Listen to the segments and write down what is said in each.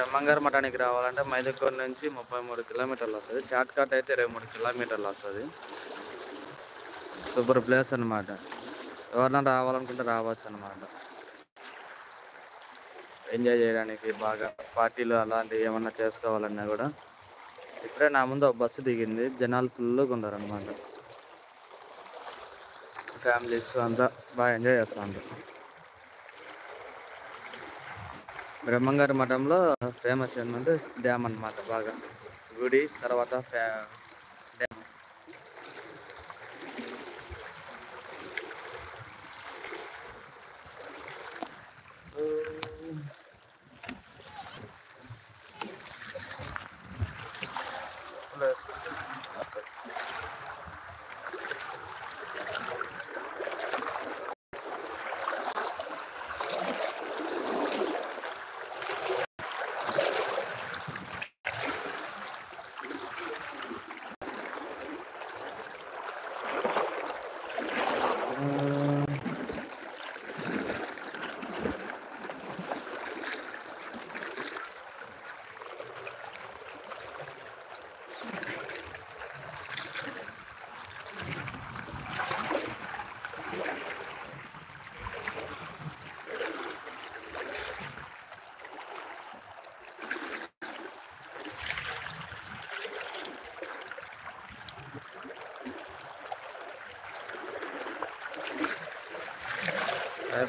బ్రహ్మంగారి మఠానికి రావాలంటే మైదుకూరు నుంచి 33 కిలోమీటర్లు వస్తది. షార్ట్ కట్ అయితే 23 కిలోమీటర్లు వస్తది. సూపర్ ప్లేస్ అనమాట. ఎవరైనా రావాలనుకుంటే రావచ్చనమాట. ఎంజాయ్ చేయడానికి బాగా పార్టీలు అలాంటివి ఏమన్నా చేసుకోవాలన్నా గూడా. ఇప్పుడే నా ముందు ఒక బస్సు దిగింది. జనాలు ఫుల్లుగా ఉన్నారనమాట. ఫ్యామిలీస్ అంతా బాగా ఎంజాయ్ చేస్తాండ్రు. బ్రహ్మంగారి మఠంలో ఫేమస్ ఏంటంటే డ్యామ్ అనమాట బాగా. గుడి తర్వాత డ్యామ్.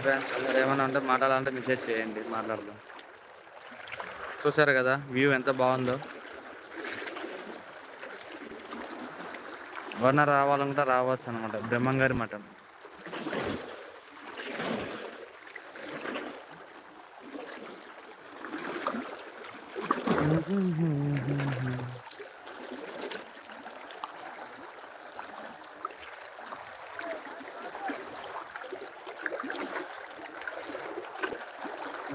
ఫ్రెండ్స్ అందరు ఏమైనా ఉంటే మాట్లాడాలంటే మెసేజ్ చేయండి, మాట్లాడదాం. చూసారు కదా వ్యూ ఎంత బాగుందో. ఎవరన్నా రావాలనుకుంటే రావచ్చు అనమాట బ్రహ్మంగారి మఠం.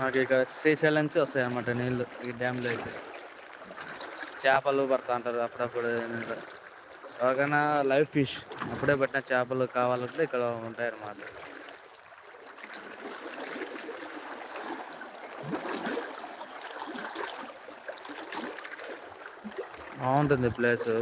మాకు ఇక శ్రీశైలం నుంచి వస్తాయి అన్నమాట నీళ్ళు ఈ డ్యామ్లో అయితే. చేపలు పడతా ఉంటారు అప్పుడప్పుడు. ఎవరికైనా లైవ్ ఫిష్ అప్పుడే పట్టిన చేపలు కావాలంటే ఇక్కడ ఉంటాయి అన్నమాట. బాగుంటుంది ప్లేసు.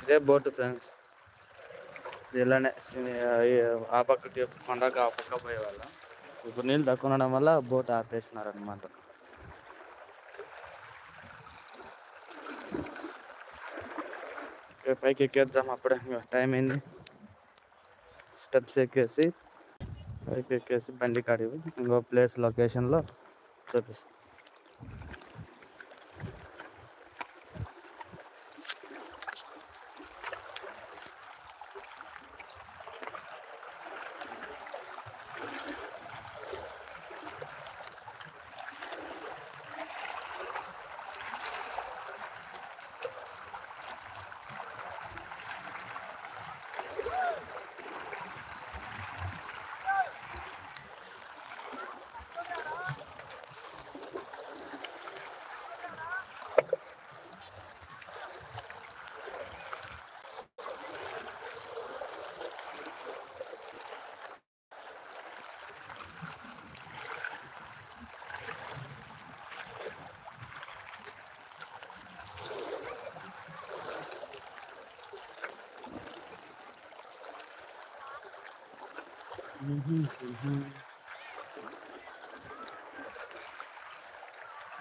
ఇదే బోటు ఫ్రెండ్స్. ఇలానే ఆ పక్కకి కొండకి ఆ పక్క పోయేవాళ్ళం. ఇప్పుడు నీళ్ళు తక్కువ ఉండడం వల్ల బోట్ ఆపేసినారు అనమాట. పైకి ఎక్కేద్దాం, అప్పుడే టైం అయింది. స్టెప్స్ ఎక్కేసి పైకి ఎక్కేసి బండి కాడివి ఇంకో ప్లేస్ లొకేషన్లో చూపిస్తాం.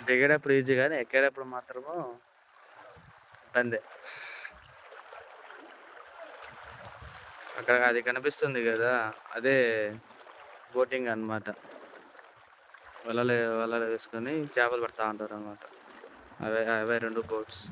దిగేటప్పుడు ఈజీ కానీ ఎక్కేటప్పుడు మాత్రము ఇబ్బందే. అక్కడ అది కనిపిస్తుంది కదా, అదే బోటింగ్ అన్నమాట. వలలు వేసుకొని చేపలు పడతా ఉంటారు అన్నమాట. అవే 2 బోట్స్.